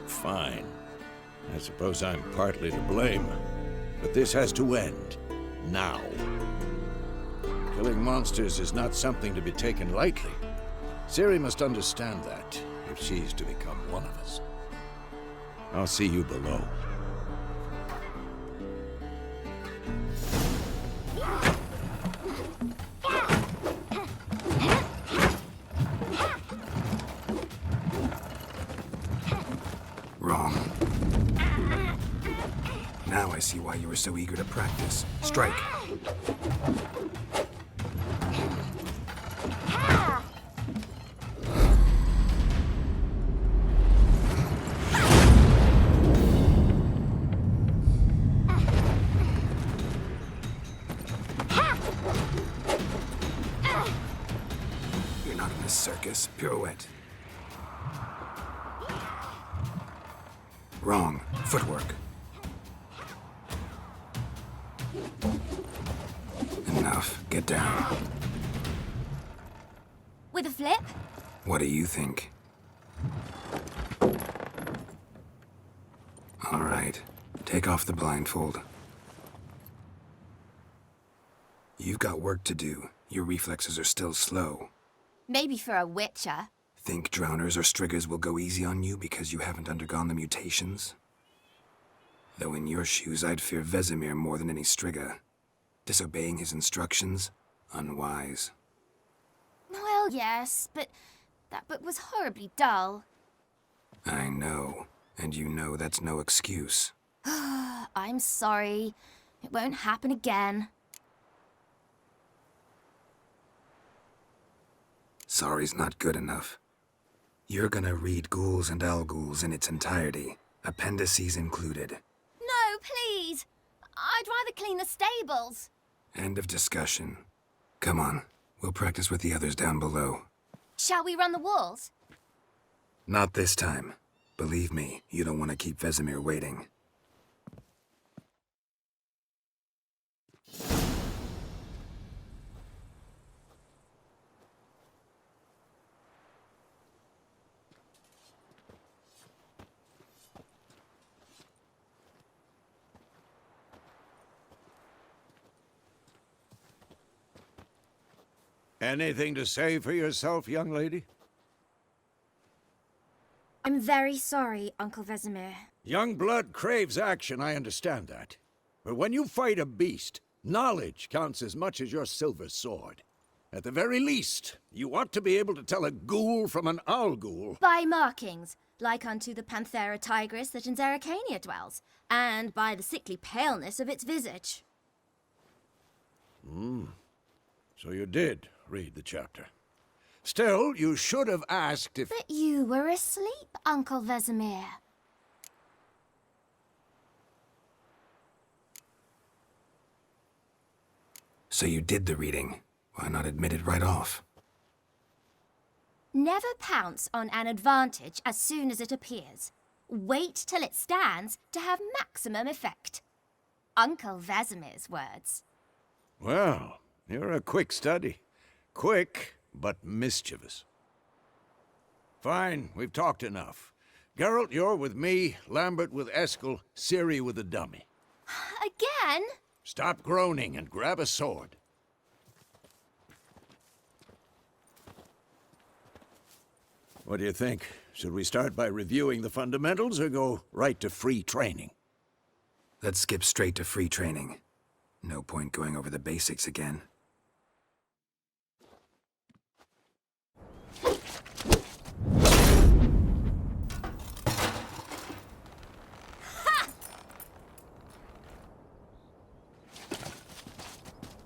Fine. I suppose I'm partly to blame. But this has to end. Now. Killing monsters is not something to be taken lightly. Ciri must understand that, if she's to become one of us. I'll see you below. Wrong. Now I see why you were so eager to practice. Strike. You're not in this circus. Pirouette. Wrong. Footwork. Enough. Get down. With a flip? What do you think? All right. Take off the blindfold. You've got work to do. Your reflexes are still slow. Maybe for a witcher. Think drowners or striggers will go easy on you because you haven't undergone the mutations? Though in your shoes, I'd fear Vesemir more than any strigger. Disobeying his instructions? Unwise. Well, yes, but that book was horribly dull. I know. And you know that's no excuse. I'm sorry. It won't happen again. Sorry's not good enough. You're gonna read Ghouls and Al-Ghouls in its entirety, appendices included. No, please! I'd rather clean the stables. End of discussion. Come on, we'll practice with the others down below. Shall we run the walls? Not this time. Believe me, you don't want to keep Vesemir waiting. Anything to say for yourself, young lady? I'm very sorry, Uncle Vesemir. Young blood craves action, I understand that. But when you fight a beast, knowledge counts as much as your silver sword. At the very least, you ought to be able to tell a ghoul from an owl ghoul. By markings, like unto the Panthera tigris that in Zerricania dwells, and by the sickly paleness of its visage. So you did read the chapter. Still, you should have asked if... But you were asleep, Uncle Vesemir. So you did the reading. Why not admit it right off? Never pounce on an advantage as soon as it appears. Wait till it stands to have maximum effect. Uncle Vesemir's words. Well, you're a quick study. Quick, but mischievous. Fine, we've talked enough. Geralt, you're with me, Lambert with Eskel, Ciri with the dummy. Again? Stop groaning and grab a sword. What do you think? Should we start by reviewing the fundamentals or go right to free training? Let's skip straight to free training. No point going over the basics again.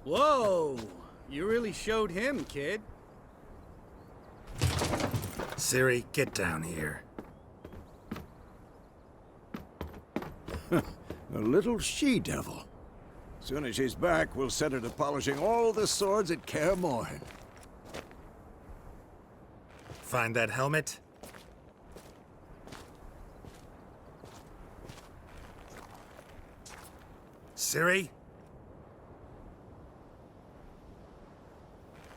Whoa! You really showed him, kid. Ciri, get down here. A little she-devil. Soon as she's back, we'll set her to polishing all the swords at Kaer Morhen. Find that helmet? Ciri?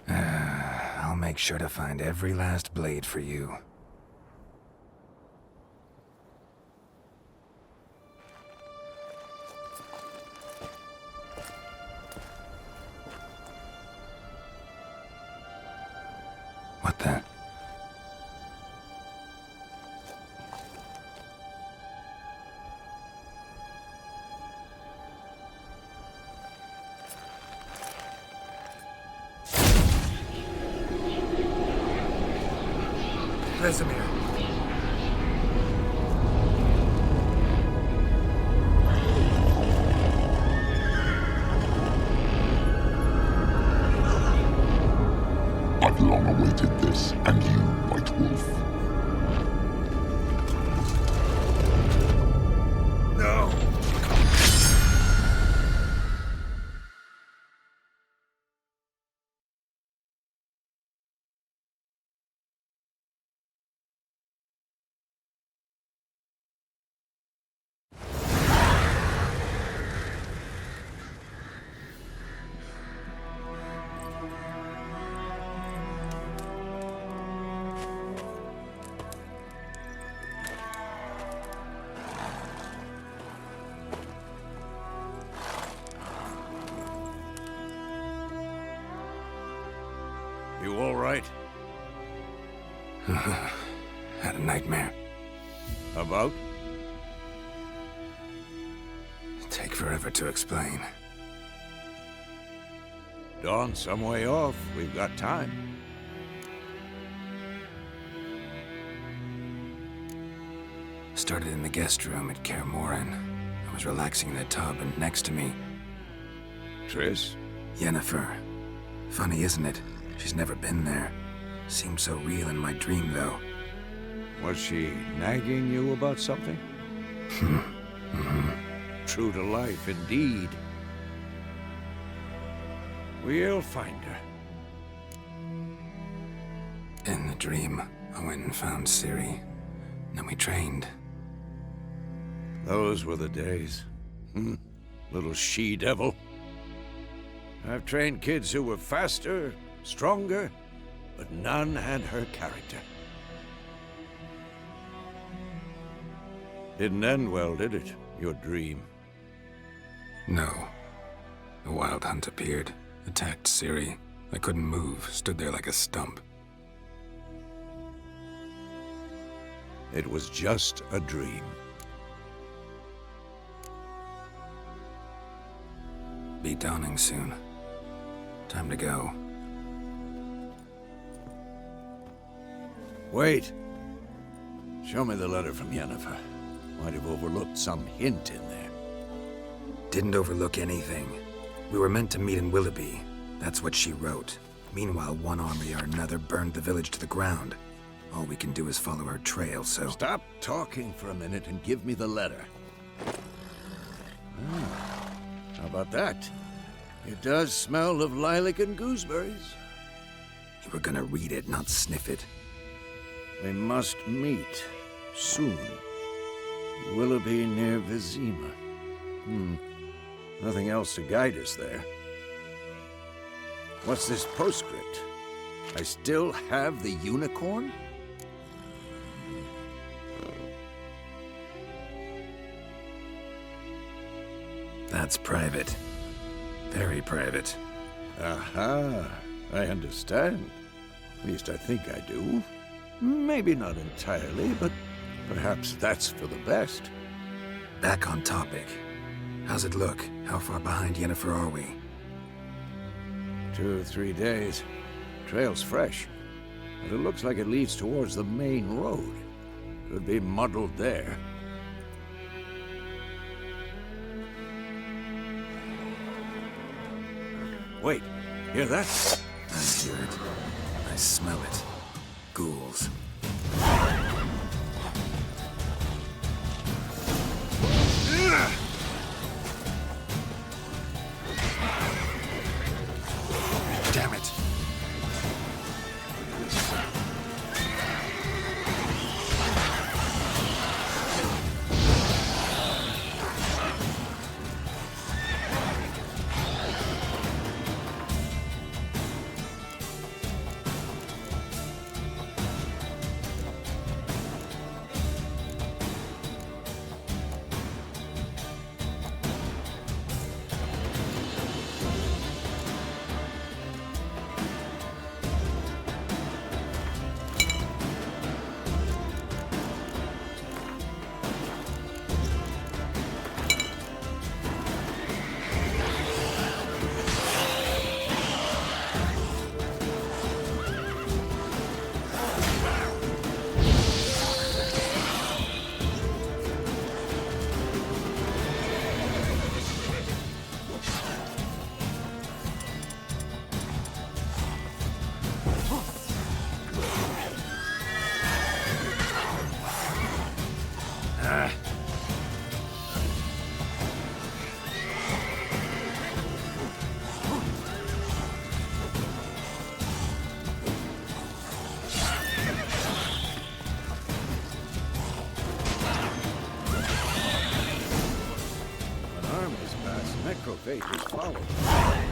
I'll make sure to find every last blade for you. What the? Vesemir. I've long awaited this, and you, White Wolf. No! You all right? Had a nightmare. About? Take forever to explain. Dawn's some way off. We've got time. Started in the guest room at Kaer Morhen. I was relaxing in the tub, and next to me, Triss? Yennefer. Funny, isn't it? She's never been there. Seemed so real in my dream, though. Was she nagging you about something? True to life, indeed. We'll find her. In the dream, I went and found Ciri. Then we trained. Those were the days. Little she-devil. I've trained kids who were faster, stronger, but none had her character. Didn't end well, did it? Your dream? No. The Wild Hunt appeared, attacked Ciri. I couldn't move, stood there like a stump. It was just a dream. Be dawning soon. Time to go. Wait. Show me the letter from Yennefer. Might have overlooked some hint in there. Didn't overlook anything. We were meant to meet in Willoughby. That's what she wrote. Meanwhile, one army or another burned the village to the ground. All we can do is follow her trail, so... Stop talking for a minute and give me the letter. How about that? It does smell of lilac and gooseberries. You were gonna read it, not sniff it. We must meet. Soon. Willoughby near Vizima. Nothing else to guide us there. What's this postscript? I still have the unicorn? That's private. Very private. Aha, I understand. At least I think I do. Maybe not entirely, but perhaps that's for the best. Back on topic. How's it look? How far behind Yennefer are we? 2 or 3 days. Trail's fresh, but it looks like it leads towards the main road. Could be muddled there. Wait, hear that? I hear it. I smell it. Ghouls. Damn it. Necrophages follow.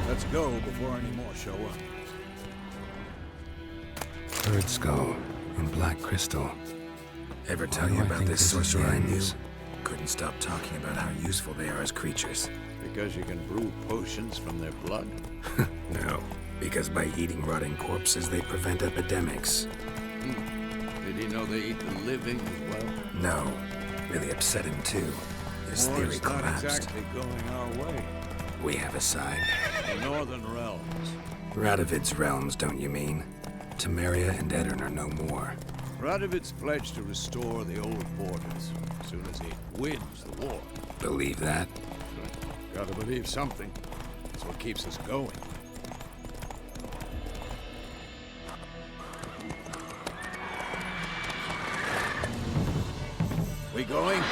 Let's go before any more show up. Bird skull and black crystal. Ever tell you about this sorcerer I knew? Couldn't stop talking about how useful they are as creatures. Because you can brew potions from their blood? No, because by eating rotting corpses, they prevent epidemics. Did he know they eat the living as well? No, really upset him too. His theory War's not collapsed. exactly going our way. We have a side. The Northern Realms. Radovid's realms, don't you mean? Temeria and Edirn are no more. Radovid's pledged to restore the old borders as soon as he wins the war. Believe that? Gotta believe something. That's what keeps us going. We going?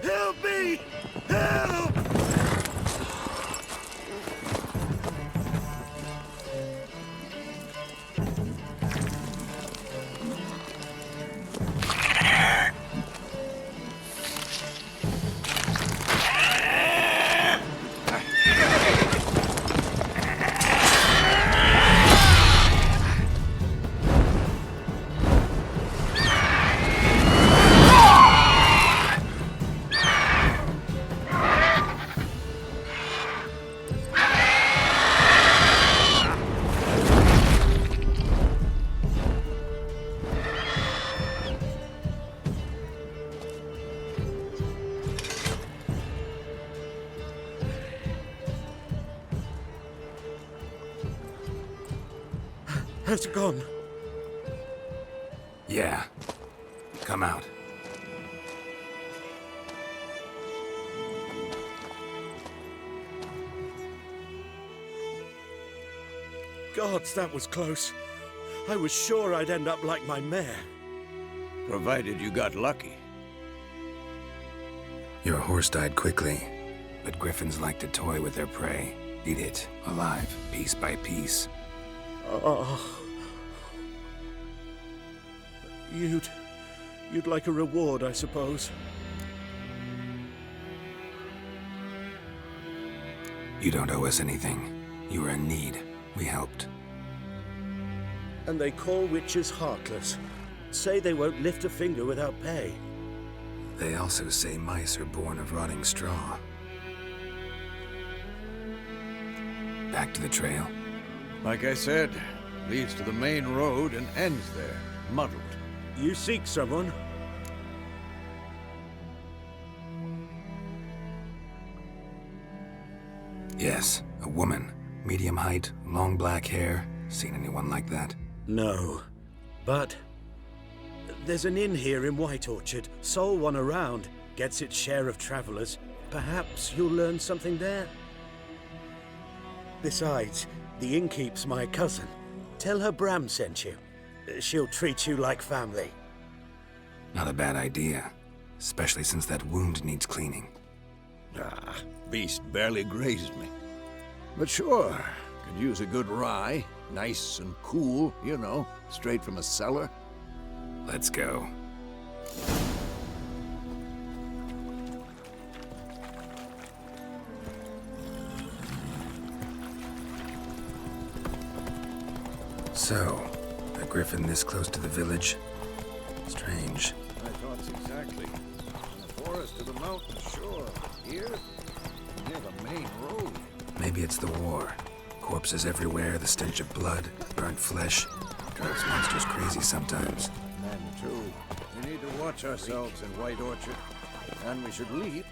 Help me! Help! Has it gone? Yeah. Come out. Gods, that was close. I was sure I'd end up like my mare. Provided you got lucky. Your horse died quickly, but griffins like to toy with their prey. Eat it, alive, piece by piece. Oh. You'd like a reward, I suppose. You don't owe us anything. You were in need. We helped. And they call witches heartless. Say they won't lift a finger without pay. They also say mice are born of rotting straw. Back to the trail. Like I said, leads to the main road and ends there, muddled. You seek someone? Yes, a woman. Medium height, long black hair. Seen anyone like that? No. But there's an inn here in White Orchard. Sole one around. Gets its share of travelers. Perhaps you'll learn something there? Besides, the innkeep's my cousin. Tell her Bram sent you. She'll treat you like family. Not a bad idea. Especially since that wound needs cleaning. Ah, beast barely grazed me. But sure, could use a good rye. Nice and cool, you know, straight from a cellar. Let's go. So, a griffin this close to the village? Strange. My thoughts exactly. In the forest to the mountain, sure. Here, near the main road. Maybe it's the war. Corpses everywhere, the stench of blood, burnt flesh. Drives monsters crazy sometimes. Men, too. We need to watch ourselves in White Orchard. And we should leave.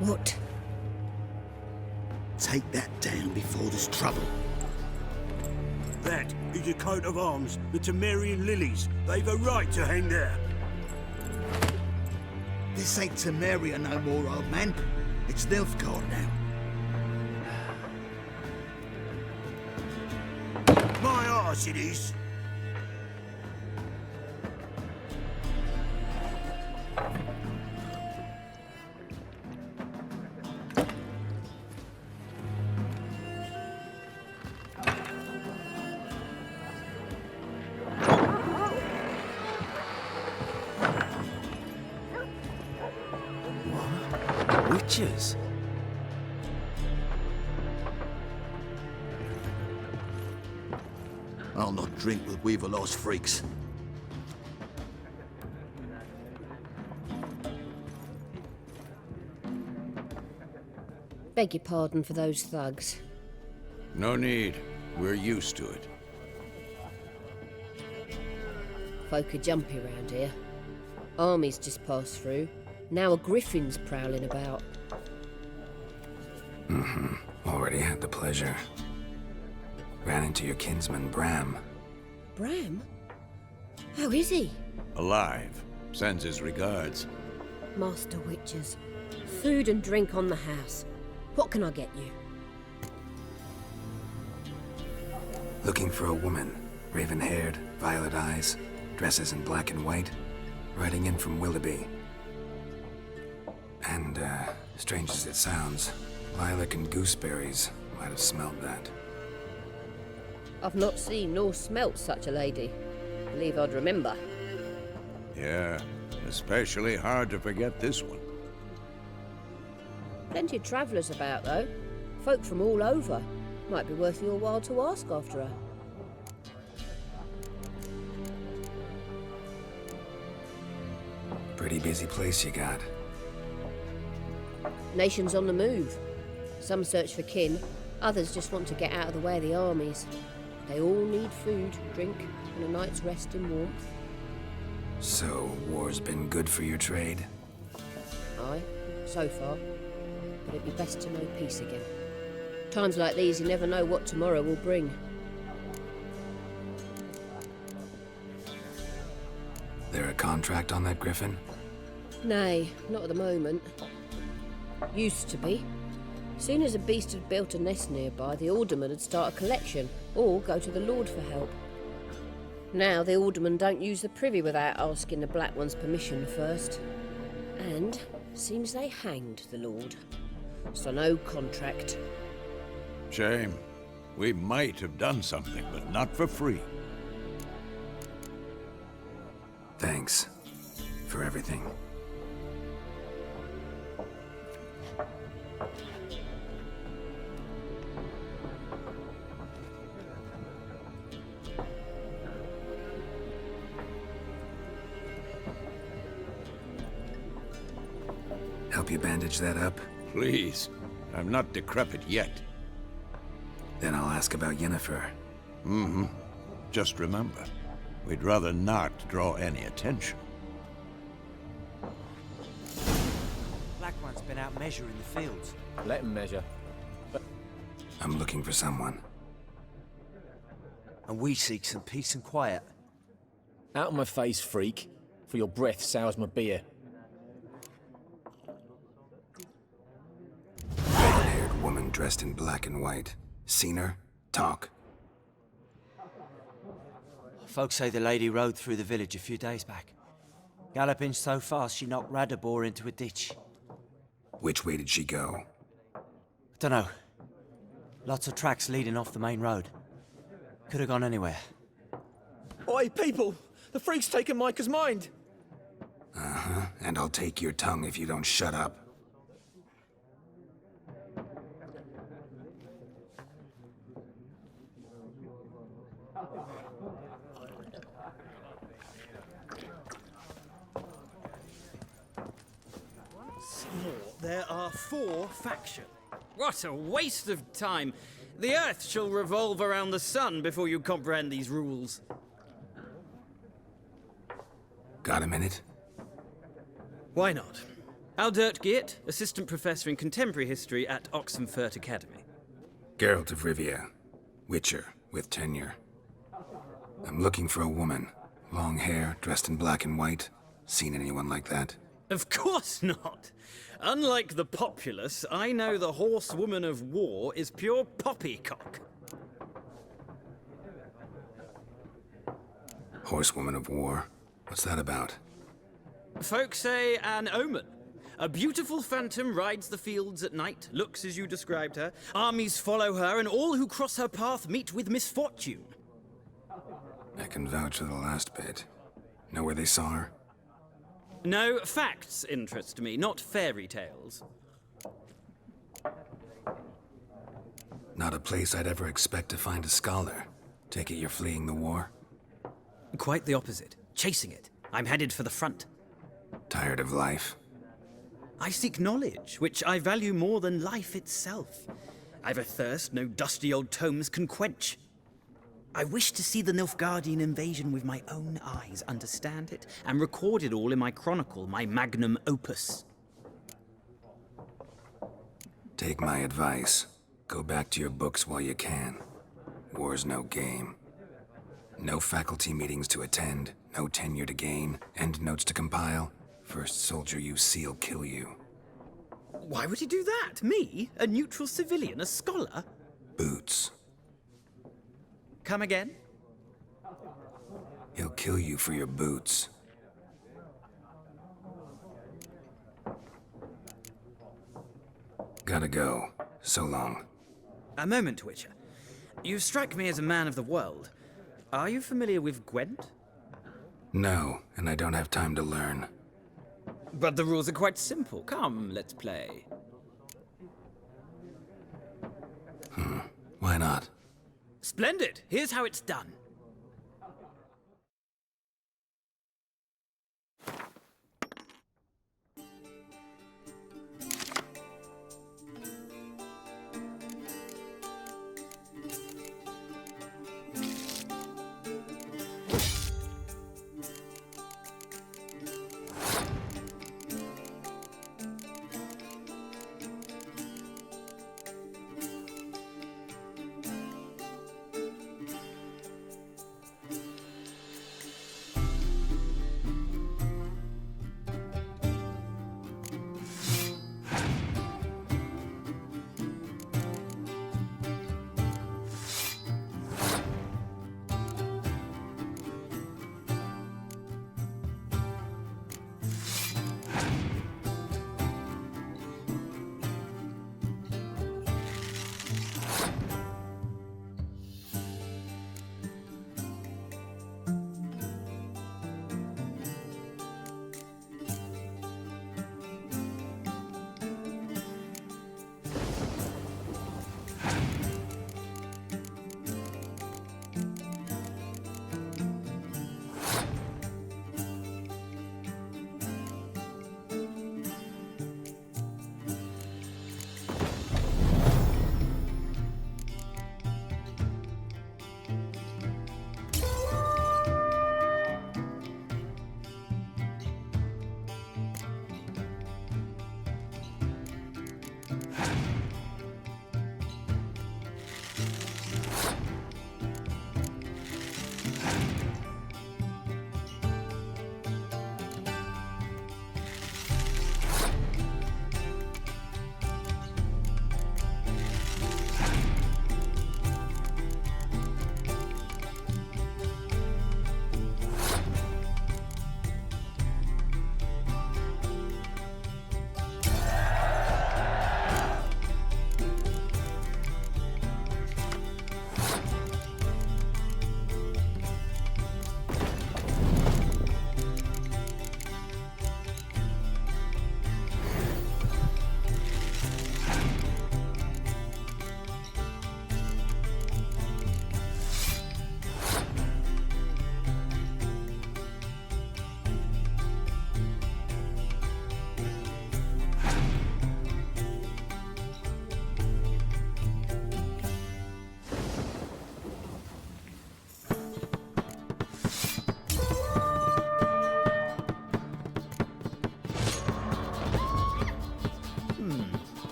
What? Take that down before there's trouble. That is a coat of arms, the Temerian lilies. They've a right to hang there. This ain't Temeria no more, old man. It's Nilfgaard now. My arse it is. Witches? I'll not drink with Weaverlost freaks. Beg your pardon for those thugs. No need. We're used to it. Folk are jumpy around here. Armies just passed through. Now a griffin's prowling about. Already had the pleasure. Ran into your kinsman, Bram. Bram? How is he? Alive. Sends his regards. Master Witches. Food and drink on the house. What can I get you? Looking for a woman. Raven-haired, violet eyes, dresses in black and white. Riding in from Willoughby. And, strange as it sounds, lilac and gooseberries might have smelled that. I've not seen nor smelt such a lady. Believe I'd remember. Yeah, especially hard to forget this one. Plenty of travellers about, though. Folk from all over. Might be worth your while to ask after her. Pretty busy place you got. Nation's on the move. Some search for kin, others just want to get out of the way of the armies. They all need food, drink, and a night's rest and warmth. So, war's been good for your trade? Aye, so far. But it'd be best to know peace again. Times like these, you never know what tomorrow will bring. There a contract on that griffin? Nay, not at the moment. Used to be. Soon as a beast had built a nest nearby, the alderman would start a collection, or go to the Lord for help. Now the aldermen don't use the privy without asking the Black One's permission first. And seems they hanged the Lord. So no contract. Shame. We might have done something, but not for free. Thanks for everything. Help you bandage that up? Please. I'm not decrepit yet. Then I'll ask about Yennefer. Mm-hmm. Just remember, we'd rather not draw any attention. Black One's been out measuring the fields. Let him measure. I'm looking for someone. And we seek some peace and quiet. Out of my face, freak. For your breath sours my beer. Red-haired woman dressed in black and white. Seen her? Talk. Folks say the lady rode through the village a few days back. Galloping so fast she knocked Radabor into a ditch. Which way did she go? Dunno. Lots of tracks leading off the main road. Could have gone anywhere. Oi, people! The freak's taken Micah's mind! Uh-huh. And I'll take your tongue if you don't shut up. There are 4 factions. What a waste of time. The Earth shall revolve around the sun before you comprehend these rules. Got a minute? Why not? Aldert Geert, Assistant Professor in Contemporary History at Oxenfurt Academy. Geralt of Rivia. Witcher, with tenure. I'm looking for a woman. Long hair, dressed in black and white. Seen anyone like that? Of course not. Unlike the populace, I know the horsewoman of war is pure poppycock. Horsewoman of war? What's that about? Folk say an omen. A beautiful phantom rides the fields at night, looks as you described her. Armies follow her, and all who cross her path meet with misfortune. I can vouch for the last bit. Know where they saw her? No, facts interest me, not fairy tales. Not a place I'd ever expect to find a scholar. Take it you're fleeing the war? Quite the opposite. Chasing it. I'm headed for the front. Tired of life? I seek knowledge, which I value more than life itself. I've a thirst no dusty old tomes can quench. I wish to see the Nilfgaardian invasion with my own eyes, understand it, and record it all in my chronicle, my magnum opus. Take my advice. Go back to your books while you can. War's no game. No faculty meetings to attend, no tenure to gain, end notes to compile. First soldier you see'll kill you. Why would he do that? Me? A neutral civilian? A scholar? Boots. Come again? He'll kill you for your boots. Gotta go. So long. A moment, Witcher. You strike me as a man of the world. Are you familiar with Gwent? No, and I don't have time to learn. But the rules are quite simple. Come, let's play. Why not? Splendid! Here's how it's done.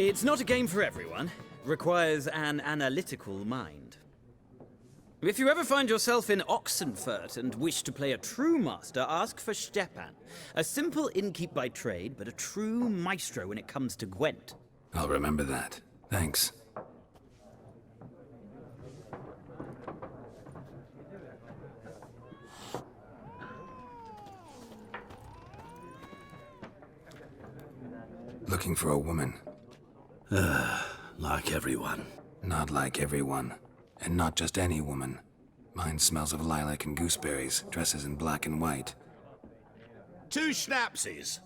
It's not a game for everyone. Requires an analytical mind. If you ever find yourself in Oxenfurt and wish to play a true master, ask for Stepan. A simple innkeep by trade, but a true maestro when it comes to Gwent. I'll remember that. Thanks. Looking for a woman. Like everyone. Not like everyone. And not just any woman. Mine smells of lilac and gooseberries, dresses in black and white. 2 schnapsies.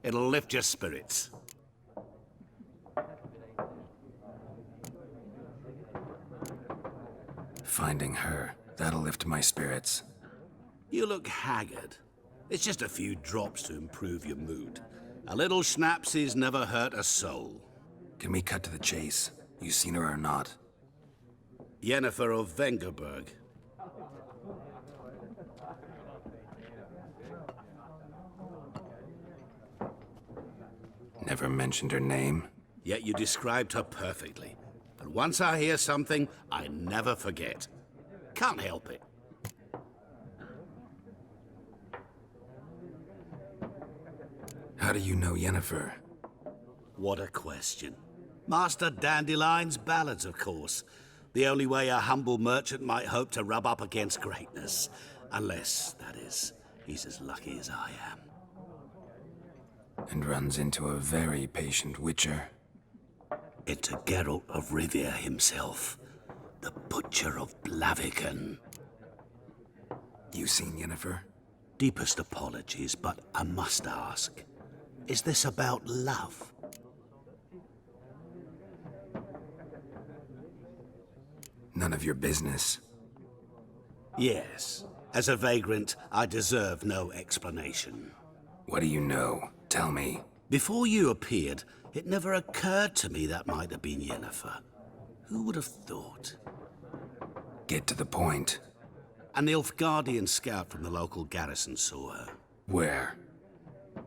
It'll lift your spirits. Finding her, that'll lift my spirits. You look haggard. It's just a few drops to improve your mood. A little schnapsies never hurt a soul. Can we cut to the chase? You seen her or not? Yennefer of Vengerberg. Never mentioned her name. Yet you described her perfectly. And once I hear something, I never forget. Can't help it. How do you know Yennefer? What a question. Master Dandelion's ballads, of course. The only way a humble merchant might hope to rub up against greatness. Unless, that is, he's as lucky as I am. And runs into a very patient witcher. Into Geralt of Rivia himself. The Butcher of Blaviken. You seen Yennefer? Deepest apologies, but I must ask. Is this about love? None of your business. Yes. As a vagrant, I deserve no explanation. What do you know? Tell me. Before you appeared, it never occurred to me that might have been Yennefer. Who would have thought? Get to the point. An Nilfgaardian scout from the local garrison saw her. Where?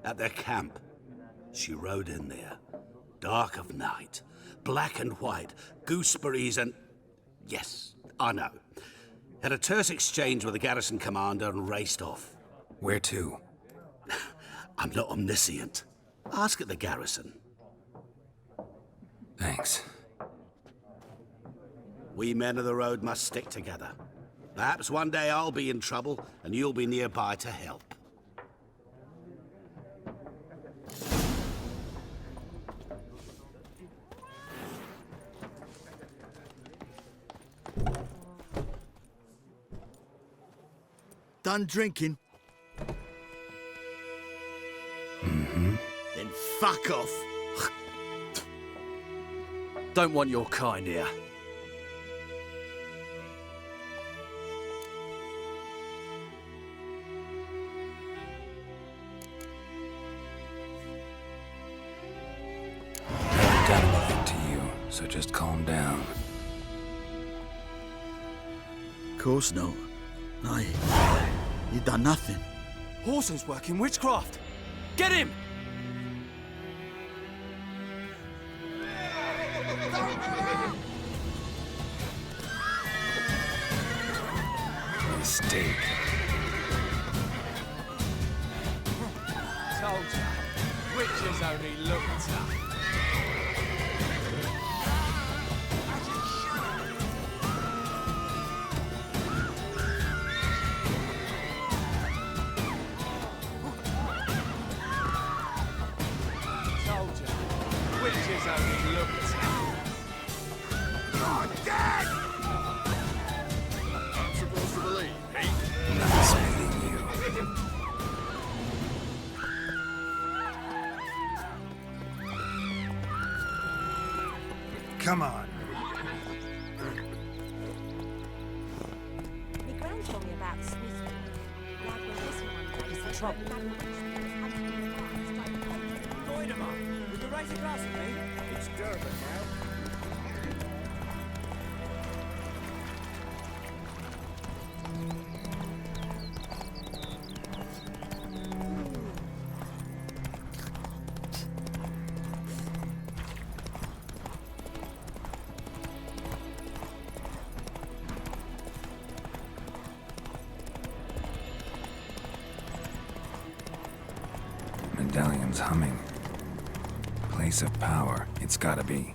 At their camp. She rode in there. Dark of night. Black and white. Gooseberries and... Yes, I know. Had a terse exchange with the garrison commander and raced off. Where to? I'm not omniscient. Ask at the garrison. Thanks. We men of the road must stick together. Perhaps one day I'll be in trouble and you'll be nearby to help. Done drinking? Mm-hmm. Then fuck off. Don't want your kind here. Haven't done anything to you, so just calm down. Of course not. No, you done nothing. Horson's working witchcraft. Get him! Mistake. Told ya. Witches only look tough. Witches only look tough. You're dead! I'm supposed to believe, eh? Nice meeting you. Come on. My gran told me about Smith. Like when this one is the trouble. Would you raise a glass with me? It's Durban now. medallion's humming. Place of power, it's gotta be.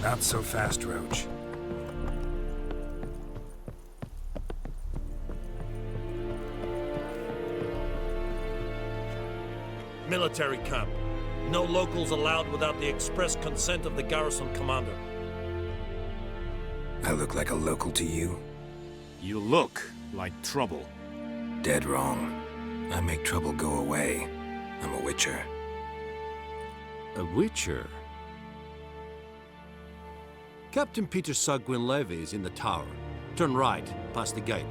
Not so fast, Roach. Military camp. No locals allowed without the express consent of the garrison commander. I look like a local to you? You look like trouble. Dead wrong. I make trouble go away. I'm a witcher. A witcher? Captain Peter Sugwin Levy is in the tower. Turn right, past the gate.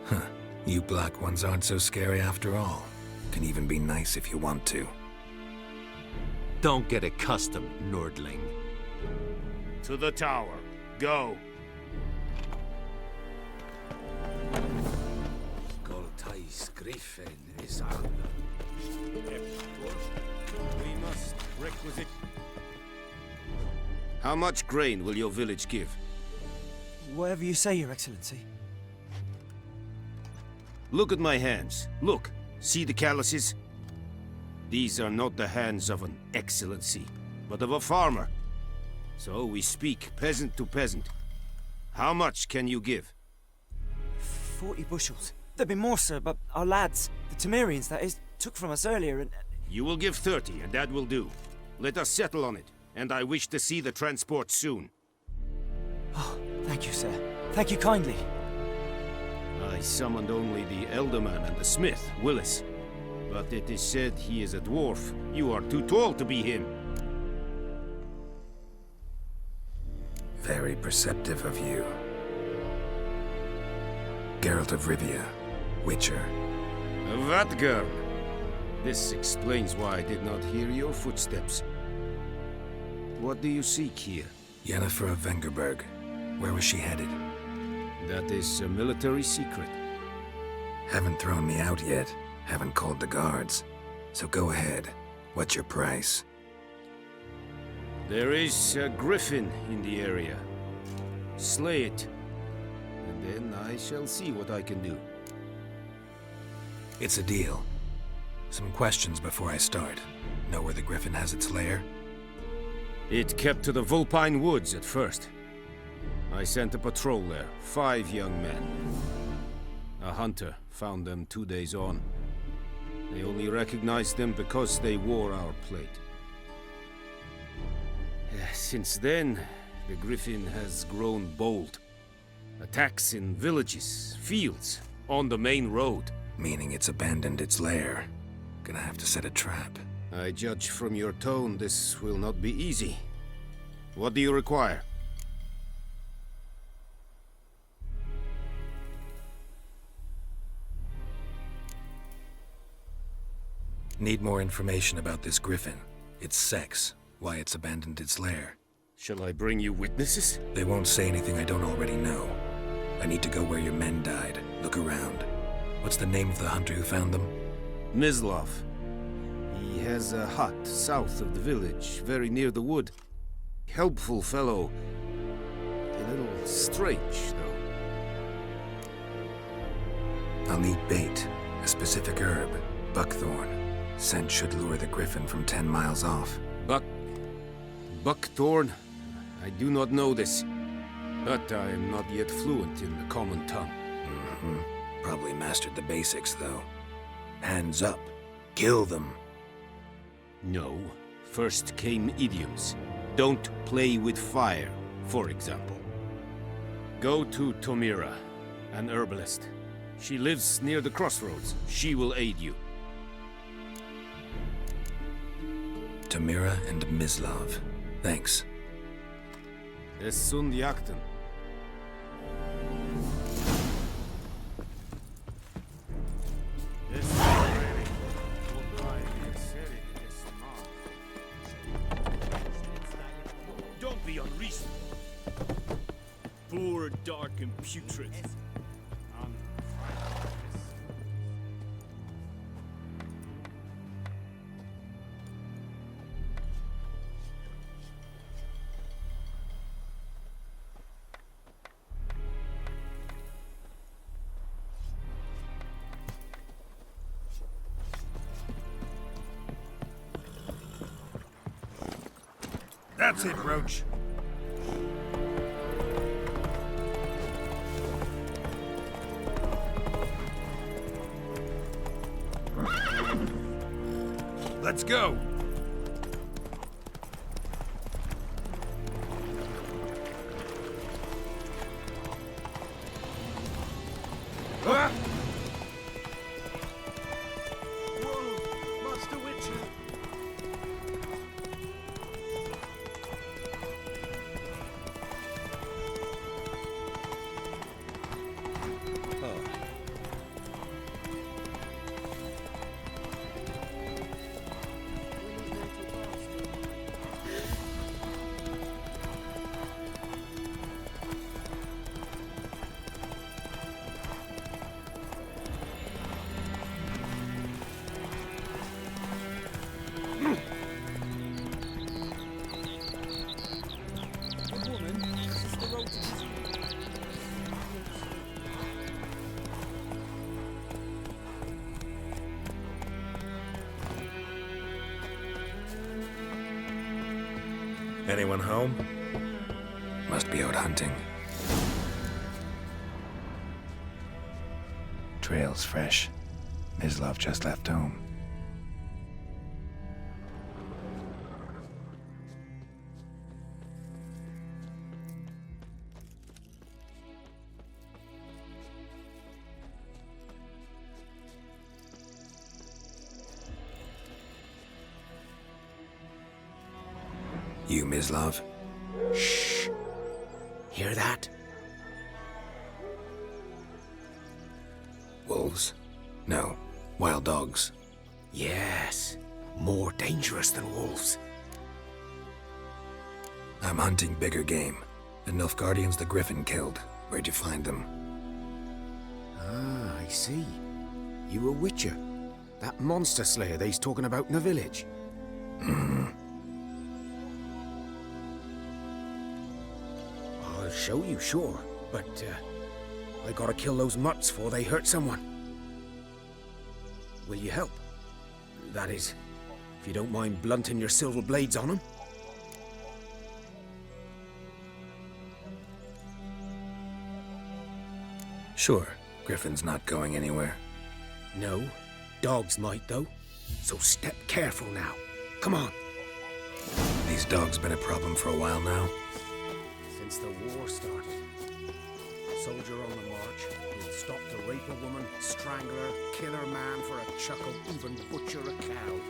Huh. You black ones aren't so scary after all. Can even be nice if you want to. Don't get accustomed, Nordling. To the tower. Go. We must requisite. How much grain will your village give? Whatever you say, Your Excellency. Look at my hands. Look. See the calluses? These are not the hands of an excellency, but of a farmer. So we speak peasant to peasant. How much can you give? 40 bushels. There'd be more, sir, but our lads, the Temerians, that is, took from us earlier and... You will give 30, and that will do. Let us settle on it, and I wish to see the transport soon. Oh, thank you, sir. Thank you kindly. I summoned only the Elderman and the smith, Willis. But it is said he is a dwarf. You are too tall to be him. Very perceptive of you. Geralt of Rivia, Witcher. That girl. This explains why I did not hear your footsteps. What do you seek here? Yennefer of Vengerberg. Where was she headed? That is a military secret. Haven't thrown me out yet. Haven't called the guards. So go ahead. What's your price? There is a griffin in the area. Slay it. And then I shall see what I can do. It's a deal. Some questions before I start. Know where the griffin has its lair? It kept to the Vulpine Woods at first. I sent a patrol there, 5 young men. A hunter found them 2 days on. They only recognized them because they wore our plate. Since then, the griffin has grown bold. Attacks in villages, fields, on the main road. Meaning it's abandoned its lair. Gonna have to set a trap. I judge from your tone this will not be easy. What do you require? Need more information about this griffin. Its sex, why it's abandoned its lair. Shall I bring you witnesses? They won't say anything I don't already know. I need to go where your men died. Look around. What's the name of the hunter who found them? Mislav. He has a hut south of the village, very near the wood. Helpful fellow. A little strange, though. I'll need bait. A specific herb. Buckthorn. Scent should lure the griffin from 10 miles off. Buckthorn? I do not know this. But I am not yet fluent in the common tongue. Probably mastered the basics, though. Hands up. Kill them. No. First came idioms. Don't play with fire, for example. Go to Tomira, an herbalist. She lives near the crossroads. She will aid you. Tamira and Mislav. Thanks. Es sunt jakten. Don't be unreasonable. Poor, dark, and putrid. That's it, Roach. Let's go. Ah! Whoa, Monster Witcher. Anyone home? Must be out hunting. Trail's fresh. Mislav just left home. You, Mislav? Shh. Hear that? Wolves? No. Wild dogs. Yes. More dangerous than wolves. I'm hunting bigger game. The Nilfgaardians the Griffin killed. Where'd you find them? Ah, I see. You a witcher. That monster slayer they's talking about in the village. I'll show you, sure. But, I gotta kill those mutts before they hurt someone. Will you help? That is, if you don't mind blunting your silver blades on them. Sure. Griffin's not going anywhere. No. Dogs might, though. So step careful now. Come on. These dogs been a problem for a while now. Since the war started. Soldier on the march. He'll stop to rape a woman, strangle her, kill her man for a chuckle, even butcher a cow.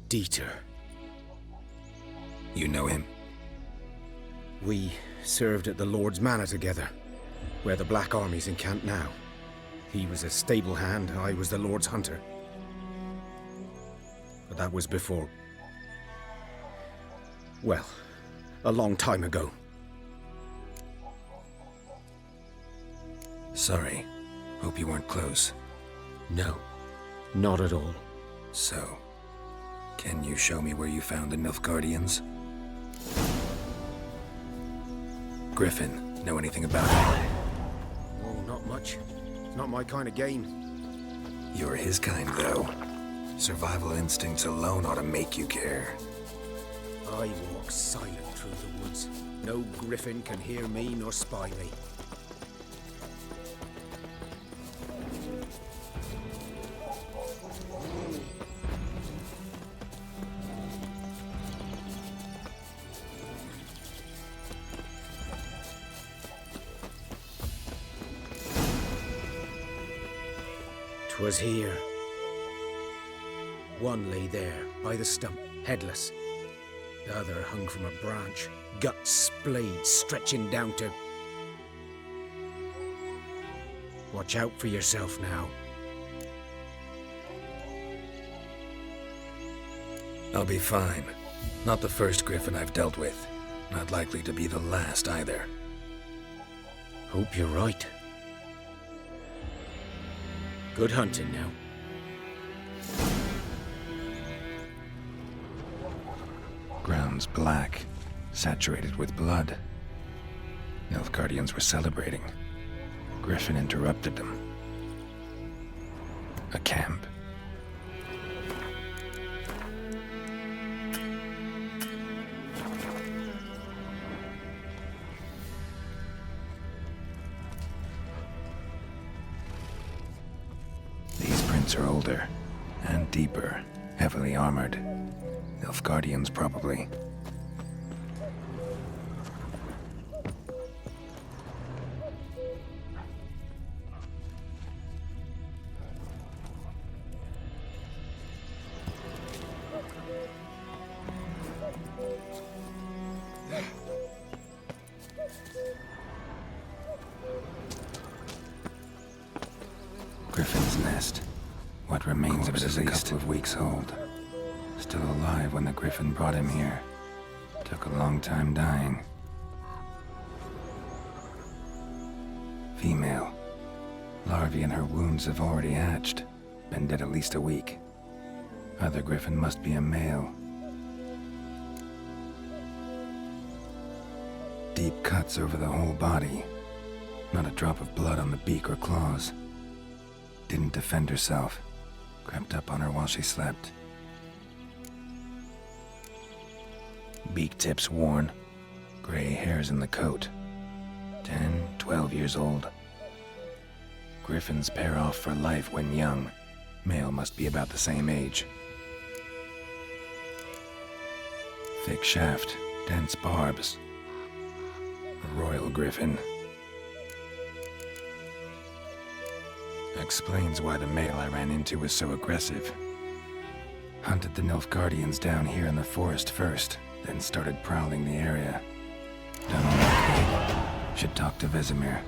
Dieter. You know him? We served at the Lord's Manor together, where the Black Army's encamped now. He was a stable hand, I was the Lord's hunter. But that was before... well, a long time ago. Sorry. Hope you weren't close. No, not at all. So, can you show me where you found the Nilfgaardians? Griffin, know anything about it? Oh, not much. It's not my kind of game. You're his kind, though. Survival instincts alone ought to make you care. I walk silent through the woods. No griffin can hear me nor spy me. 'Twas here. One lay there, by the stump, headless. The other hung from a branch, guts splayed, stretching down to... Watch out for yourself now. I'll be fine. Not the first griffin I've dealt with. Not likely to be the last either. Hope you're right. Good hunting now. Ground's black, saturated with blood. Nilfgaardians were celebrating. Griffin interrupted them. A camp. These prints are older and deeper, heavily armored. Nilfgaardians, probably. Griffin's nest. What remains of it is a couple of weeks old. Still alive when the griffin brought him here. Took a long time dying. Female. Larvae in her wounds have already hatched. Been dead at least a week. Other griffin must be a male. Deep cuts over the whole body. Not a drop of blood on the beak or claws. Didn't defend herself. Crept up on her while she slept. Beak tips worn. Gray hairs in the coat. 10, 12 years old. Griffins pair off for life when young. Male must be about the same age. Thick shaft, dense barbs. A royal griffin. Explains why the male I ran into was so aggressive. Hunted the Nilfgaardians down here in the forest first, then started prowling the area. Done all I could. Should talk to Vesemir.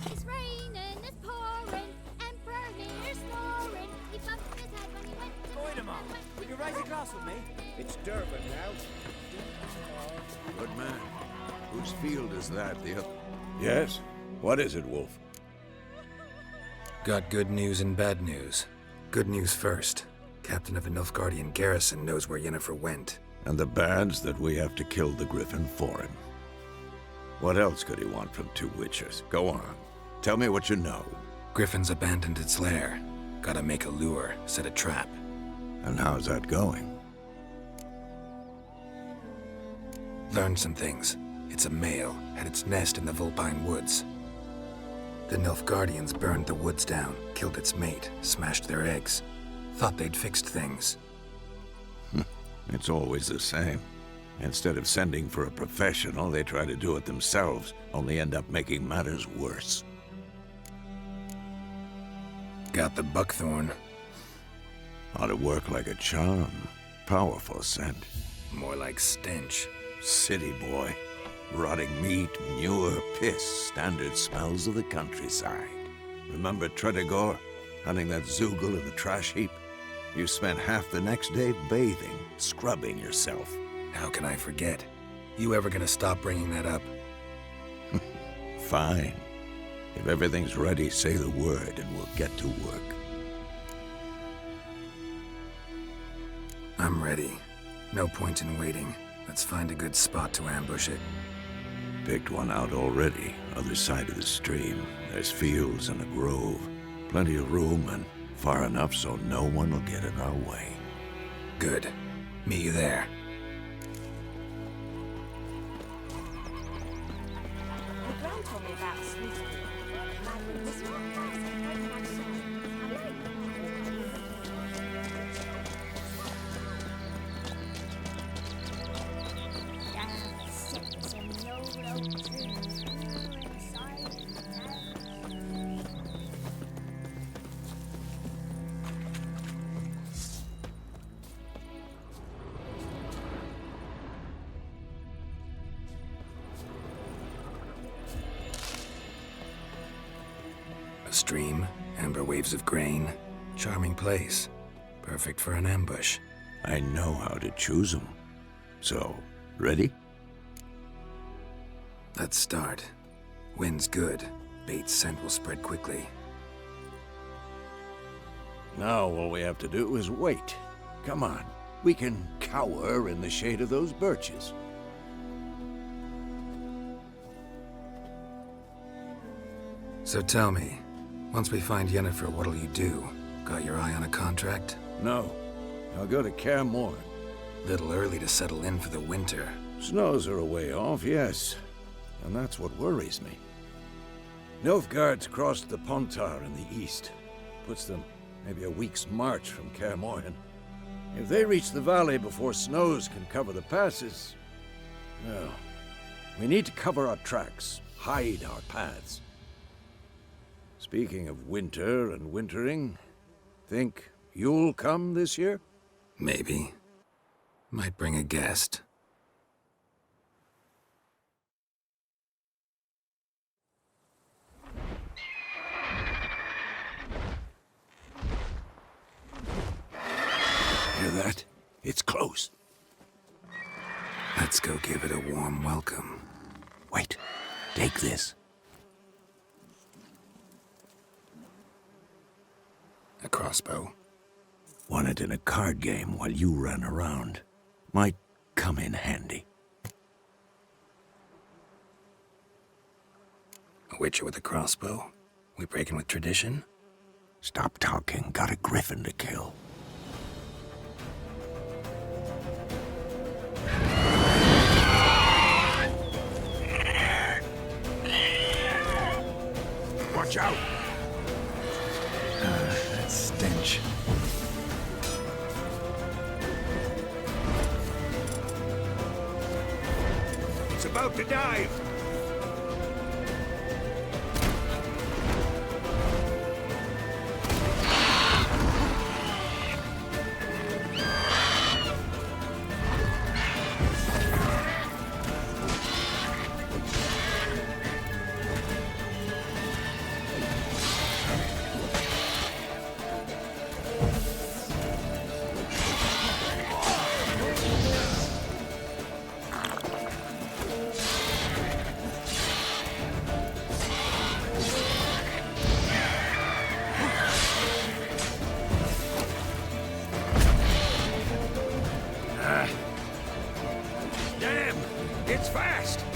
It's raining, it's pouring, Emperor here's snoring. He bumped his head when he went to Voidemar, will you raise a glass with me? It's Durban now. Good man. Whose field is that? The other? Yes? What is it, Wolf? Got good news and bad news. Good news first. Captain of a Nilfgaardian garrison knows where Yennefer went. And the bad's that we have to kill the Griffin for him. What else could he want from two witchers? Go on. Tell me what you know. Griffin's abandoned its lair. Gotta make a lure, set a trap. And how's that going? Learned some things. It's a male, had its nest in the Vulpine Woods. The Nilfgaardians burned the woods down, killed its mate, smashed their eggs. Thought they'd fixed things. It's always the same. Instead of sending for a professional, they try to do it themselves, only end up making matters worse. Got the buckthorn. Ought to work like a charm. Powerful scent. More like stench. City boy. Rotting meat, manure, piss, standard smells of the countryside. Remember Tredegor, hunting that Zoogle in the trash heap? You spent half the next day bathing, scrubbing yourself. How can I forget? You ever gonna stop bringing that up? Fine. If everything's ready, say the word and we'll get to work. I'm ready. No point in waiting. Let's find a good spot to ambush it. Picked one out already, other side of the stream. There's fields and a grove. Plenty of room and far enough so no one will get in our way. Good. Meet you there. The Grand told me about Sweetie. Like when this one comes and breaking out song. A stream, amber waves of grain. Charming place. Perfect for an ambush. I know how to choose them. So, ready? Let's start. Wind's good. Bait's scent will spread quickly. Now all we have to do is wait. Come on. We can cower in the shade of those birches. So tell me, once we find Yennefer, what'll you do? Got your eye on a contract? No. I'll go to Kaer Morhen. Little early to settle in for the winter. Snows are a way off, yes. And that's what worries me. Nilfgaard's crossed the Pontar in the east. Puts them maybe a week's march from Kaer Morhen. If they reach the valley before snows can cover the passes... well, we need to cover our tracks, hide our paths. Speaking of winter and wintering, think you'll come this year? Maybe. Might bring a guest. Hear that? It's close. Let's go give it a warm welcome. Wait. Take this. A crossbow. Won it in a card game while you ran around. Might come in handy. A witcher with a crossbow? We breaking with tradition? Stop talking. Got a griffin to kill. Watch out! That stench. It's about to dive! It's fast!